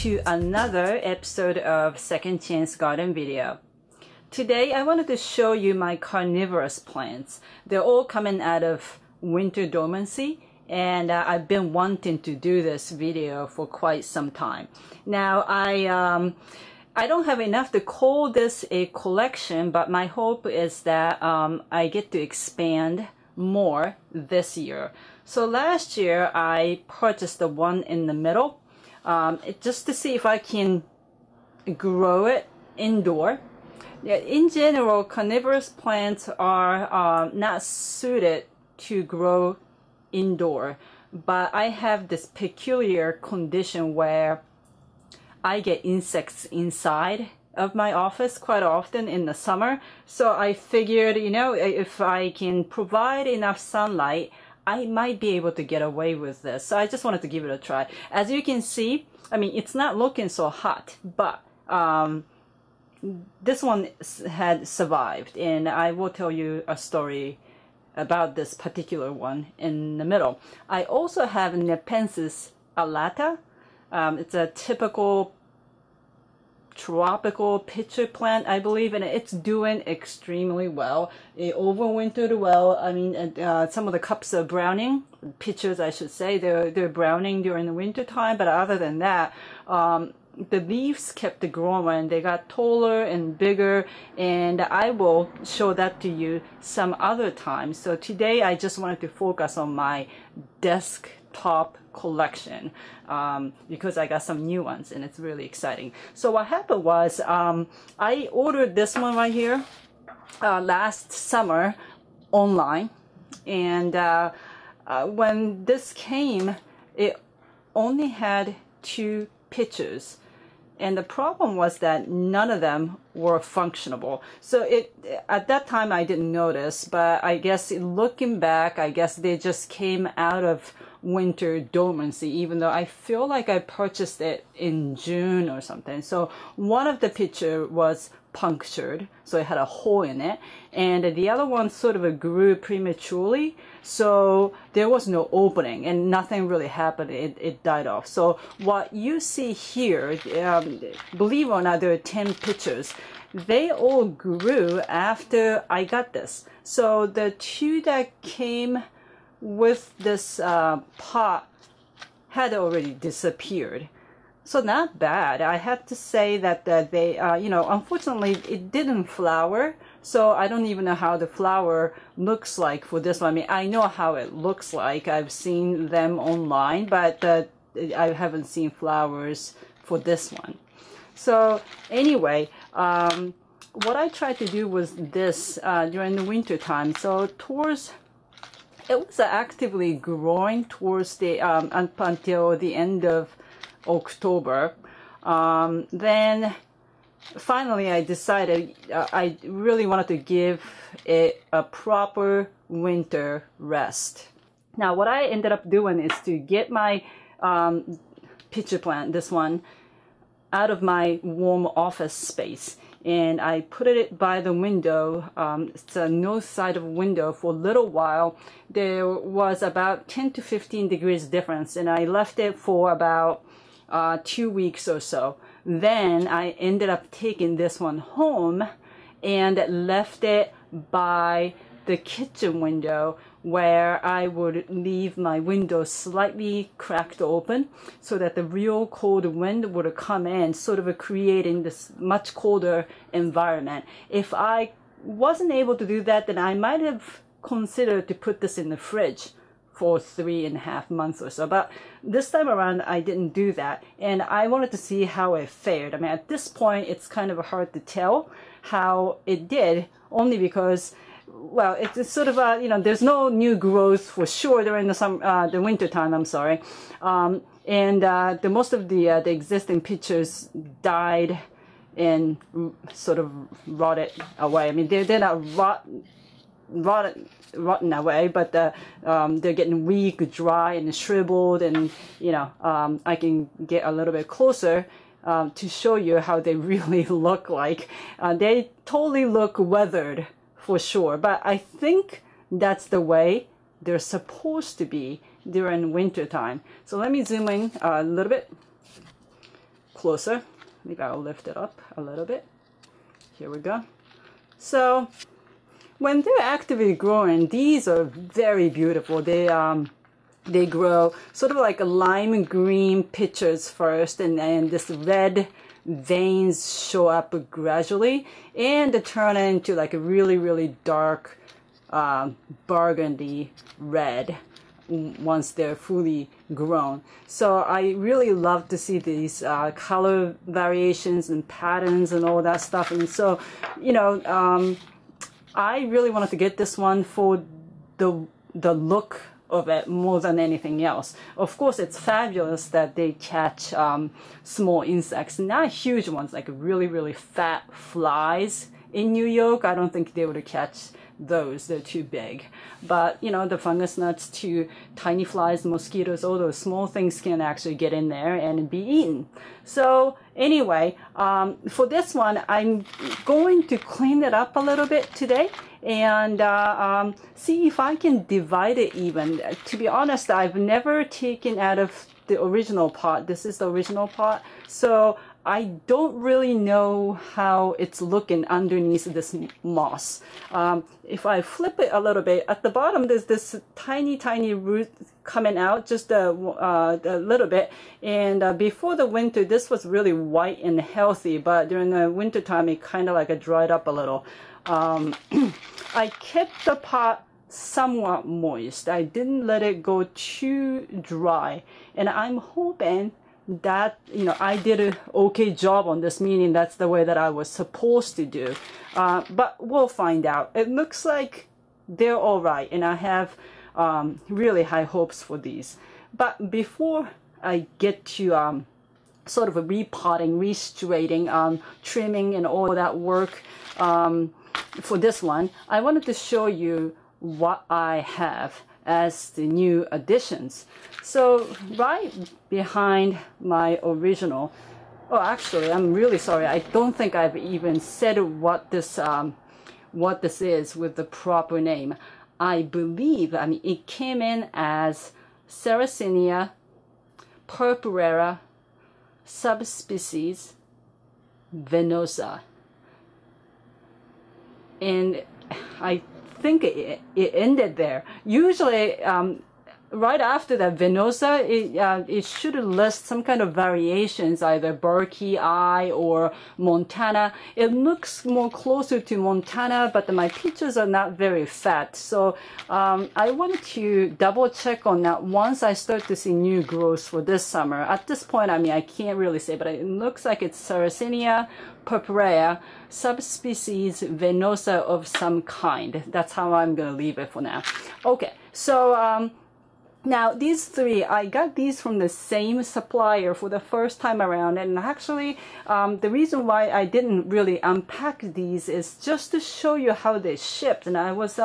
to another episode of Second Chance Garden Video. Today I wanted to show you my carnivorous plants. They're all coming out of winter dormancy, and I've been wanting to do this video for quite some time. Now I don't have enough to call this a collection, but my hope is that I get to expand more this year. So last year I purchased the one in the middle just to see if I can grow it indoor. In general, carnivorous plants are not suited to grow indoor, but I have this peculiar condition where I get insects inside of my office quite often in the summer. So I figured, you know, if I can provide enough sunlight, I might be able to get away with this. So I just wanted to give it a try. As you can see, I mean, it's not looking so hot, but this one had survived, and I will tell you a story about this particular one in the middle. I also have Nepenthes Alata. It's a typical tropical pitcher plant, I believe, and it's doing extremely well. It overwintered well. I mean, some of the cups are browning, pitchers I should say, they're browning during the winter time, but other than that, the leaves kept growing. They got taller and bigger, and I will show that to you some other time. So today I just wanted to focus on my desktop collection because I got some new ones and it's really exciting. So what happened was I ordered this one right here last summer online, and when this came, it only had 2 pitchers. And the problem was that none of them were functionable. So at that time I didn't notice, but I guess looking back, I guess they just came out of winter dormancy, even though I feel like I purchased it in June or something. So one of the pitcher was punctured, so it had a hole in it, and the other one sort of grew prematurely, so there was no opening and nothing really happened. It died off. So what you see here, believe it or not, there are 10 pitchers. They all grew after I got this. So the 2 that came with this pot had already disappeared. So not bad. I have to say that they, you know, unfortunately it didn't flower. So I don't even know how the flower looks like for this one. I mean, I know how it looks like. I've seen them online, but I haven't seen flowers for this one. So anyway, what I tried to do was this during the winter time. So it was actively growing towards the up until the end of October. Then finally I decided I really wanted to give it a proper winter rest. Now what I ended up doing is to get my pitcher plant, this one, out of my warm office space, and I put it by the window. It's a north side of a window. For a little while there was about 10 to 15 degrees difference, and I left it for about 2 weeks or so. Then I ended up taking this one home and left it by the kitchen window, where I would leave my window slightly cracked open so that the real cold wind would come in, sort of creating this much colder environment. If I wasn't able to do that, then I might have considered to put this in the fridge for 3.5 months or so. But this time around I didn't do that, and I wanted to see how it fared. I mean, at this point it's kind of hard to tell how it did, only because, well, it's sort of you know, there's no new growth for sure during the winter time. I'm sorry, and the most of the existing pitchers died and sort of rotted away. I mean, they're not rotten away, but they're getting weak, dry, and shriveled, and you know, I can get a little bit closer to show you how they really look like. They totally look weathered for sure, but I think that's the way they're supposed to be during winter time. So let me zoom in a little bit. closer. Maybe I'll lift it up a little bit. Here we go. So when they're actively growing, these are very beautiful. They grow sort of like a lime green pitchers first, and then this red veins show up gradually, and they turn into like a really, really dark burgundy red once they're fully grown. So I really love to see these color variations and patterns and all that stuff. And so, you know, I really wanted to get this one for the look of it more than anything else. Of course, it's fabulous that they catch small insects, not huge ones like really, really fat flies in New York. I don't think they would catch those. They're too big. But, you know, the fungus gnats to tiny flies, mosquitoes, all those small things can actually get in there and be eaten. So anyway, for this one, I'm going to clean it up a little bit today and see if I can divide it even. To be honest, I've never taken out of the original pot. This is the original pot. So I don't really know how it's looking underneath this moss. If I flip it a little bit, at the bottom there's this tiny, tiny root coming out just a little bit. And before the winter, this was really white and healthy, but during the winter time, it kind of like dried up a little. I kept the pot somewhat moist. I didn't let it go too dry, and I'm hoping that, you know, I did an okay job on this, meaning that's the way that I was supposed to do. But we'll find out. It looks like they're all right, and I have really high hopes for these. But before I get to sort of a repotting, restraighting, trimming and all that work for this one, I wanted to show you what I have as the new additions. So right behind my original, oh, actually, I'm really sorry. I don't think I've even said what this is with the proper name. I believe, I mean, it came in as Sarracenia purpurea subspecies venosa. And I think it ended there. Usually, right after that venosa, it should list some kind of variations, either Berkey Eye or Montana. It looks more closer to Montana, but my peaches are not very fat. So I wanted to double check on that once I start to see new growth for this summer. At this point, I mean, I can't really say, but it looks like it's Sarracenia purpurea subspecies venosa of some kind. That's how I'm going to leave it for now. Okay, so now these three, I got these from the same supplier for the first time around, and actually the reason why I didn't really unpack these is just to show you how they shipped, and I was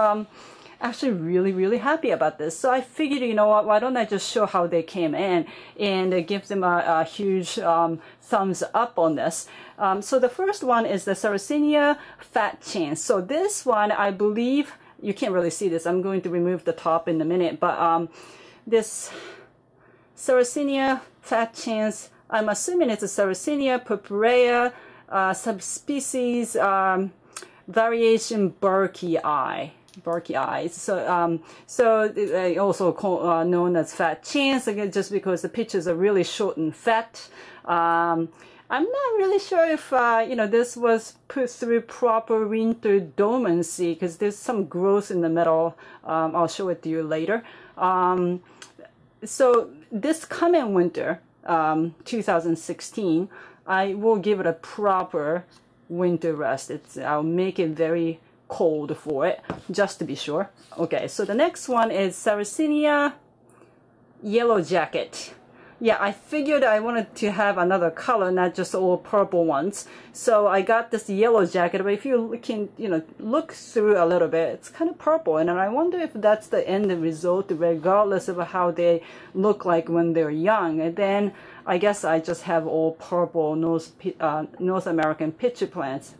actually really happy about this. So I figured, you know what, why don't I just show how they came in and give them a huge thumbs up on this. So the first one is the Sarracenia fat chance. So this one, I believe, you can't really see this, I'm going to remove the top in a minute, but this Sarracenia fat chance, I'm assuming it's a Sarracenia purpurea subspecies variation Berkey Eye. Berkey eyes. So, also known as fat chance, again, just because the pitches are really short and fat. I'm not really sure if you know, this was put through proper winter dormancy, because there's some growth in the middle. I'll show it to you later. So this coming winter, 2016, I will give it a proper winter rest. I'll make it very cold for it, just to be sure. Okay, so the next one is Sarracenia yellow jacket. Yeah, I figured I wanted to have another color, not just all purple ones. So I got this yellow jacket, but if you can, you know, look through a little bit, it's kind of purple. And I wonder if that's the end result, regardless of how they look like when they're young. And then I guess I just have all purple North American pitcher plants.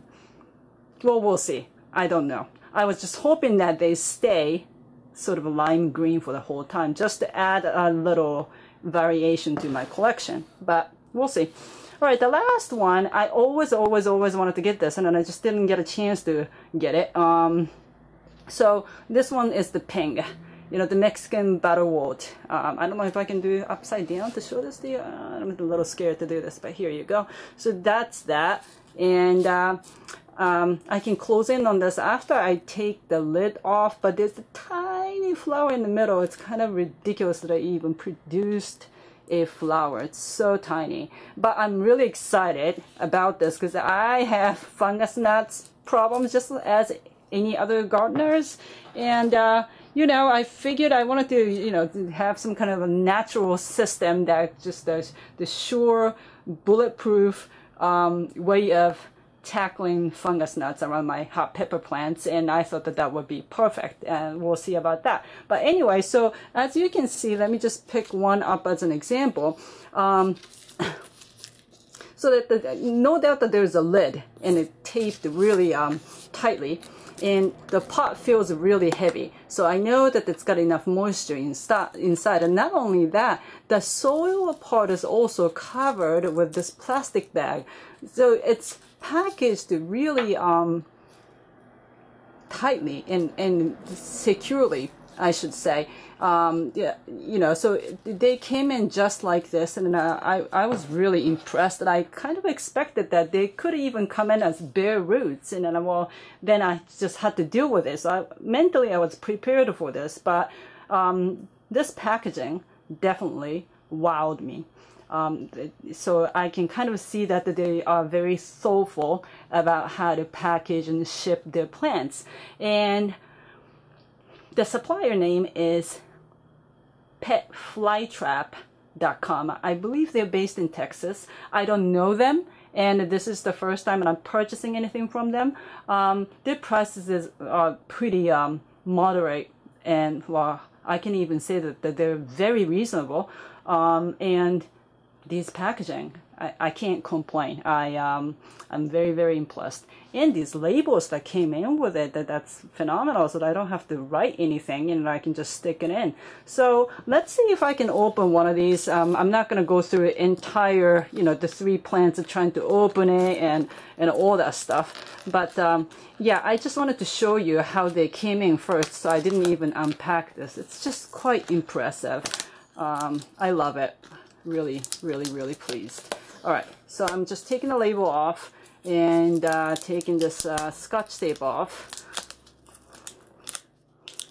Well, we'll see. I don't know. I was just hoping that they stay sort of lime green for the whole time, just to add a little variation to my collection, but we'll see. All right, the last one, I always wanted to get this, and then I just didn't get a chance to get it. So this one is the ping, you know, the Mexican battle wort. I don't know if I can do it upside down to show this to you. I'm a little scared to do this, but here you go. So that's that. And I can close in on this after I take the lid off, but there's a tiny flower in the middle. It's kind of ridiculous that I even produced a flower. It's so tiny. But I'm really excited about this because I have fungus gnats problems just as any other gardeners, and you know, I figured I wanted to, you know, to have some kind of a natural system that just does the sure bulletproof way of tackling fungus gnats around my hot pepper plants, and I thought that that would be perfect, and we'll see about that. But anyway, so as you can see, let me just pick one up as an example. So that no doubt that there's a lid and it taped really tightly, and the pot feels really heavy. So I know that it's got enough moisture inside. And not only that, the soil part is also covered with this plastic bag. So it's packaged really tightly and securely, I should say. Yeah, you know, so they came in just like this, and I was really impressed. And I kind of expected that they could even come in as bare roots, and then, well, then I just had to deal with this. Mentally I was prepared for this, but this packaging definitely wowed me. So I can kind of see that they are very thoughtful about how to package and ship their plants. And the supplier name is petflytrap.com. I believe they're based in Texas. I don't know them, and this is the first time that I'm purchasing anything from them. Their prices are pretty moderate, and well, I can even say that they're very reasonable. And these packaging, I can't complain. I'm very, very impressed. And these labels that came in with it, that's phenomenal, so that I don't have to write anything and I can just stick it in. So let's see if I can open one of these. I'm not going to go through the entire, you know, the 3 plants of trying to open it and all that stuff. But yeah, I just wanted to show you how they came in first, so I didn't even unpack this. It's just quite impressive. I love it. Really, really, really pleased. All right, so I'm just taking the label off and taking this Scotch tape off.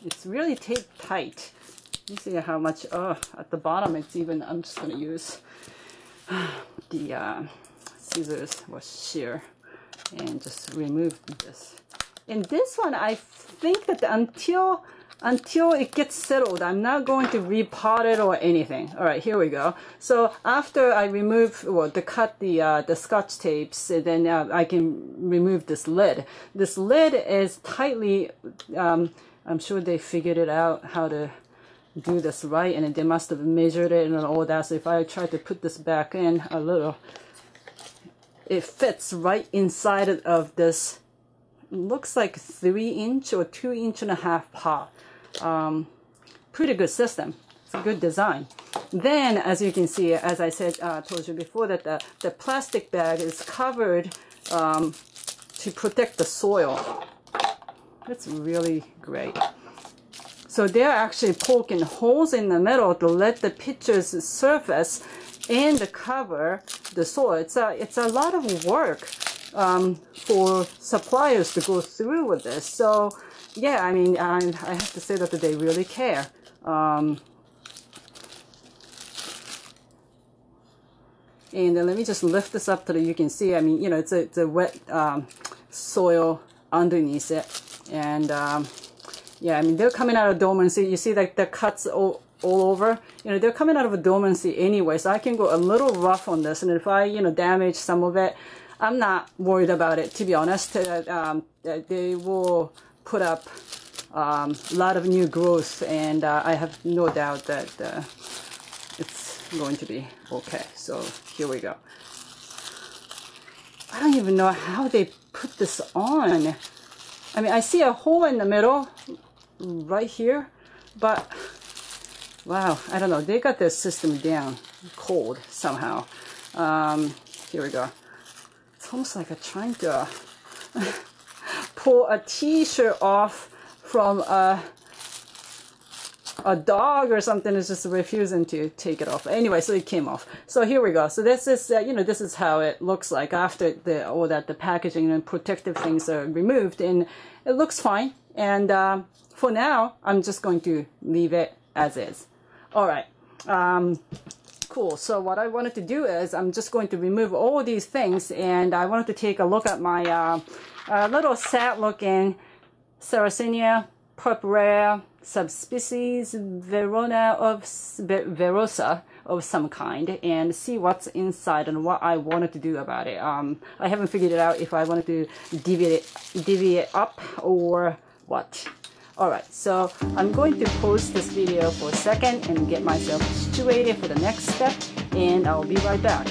It's really taped tight. You see how much, at the bottom it's even, I'm just going to use the scissors or shear and just remove this. And this one, I think that until it gets settled, I'm not going to repot it or anything. All right, here we go. So after I remove, well, cut the Scotch tapes, then I can remove this lid. This lid is tightly, I'm sure they figured it out how to do this right, and they must have measured it and all that. So if I try to put this back in a little, it fits right inside of this, looks like 3-inch or 2.5-inch pot. Pretty good system. It's a good design. Then, as you can see, as I said, told you before, that the plastic bag is covered to protect the soil. That's really great. So they're actually poking holes in the middle to let the pitchers surface and cover the soil. It's a lot of work for suppliers to go through with this. So yeah, I mean, I have to say that they really care. And let me just lift this up so that you can see. I mean, you know, it's a wet soil underneath it. And yeah, I mean, they're coming out of dormancy. You see like the cuts all over. You know, they're coming out of a dormancy anyway. So I can go a little rough on this. And if I, you know, damage some of it, I'm not worried about it, to be honest. They will put up a lot of new growth, and I have no doubt that it's going to be okay. So here we go. I don't even know how they put this on. I mean, I see a hole in the middle right here, but wow, I don't know. They got their system down cold somehow. here we go. It's almost like I'm trying to pull a t-shirt off from a dog or something is just refusing to take it off. Anyway, so it came off. So here we go. So this is, you know, this is how it looks like after the packaging and protective things are removed, and it looks fine. And for now, I'm just going to leave it as is. All right. Cool. So what I wanted to do is I'm just going to remove all these things, and I wanted to take a look at my little sad-looking Sarracenia purpurea subspecies verosa of some kind, and see what's inside and what I wanted to do about it. I haven't figured it out if I wanted to deviate up or what. Alright, so I'm going to pause this video for a second and get myself situated for the next step, and I'll be right back.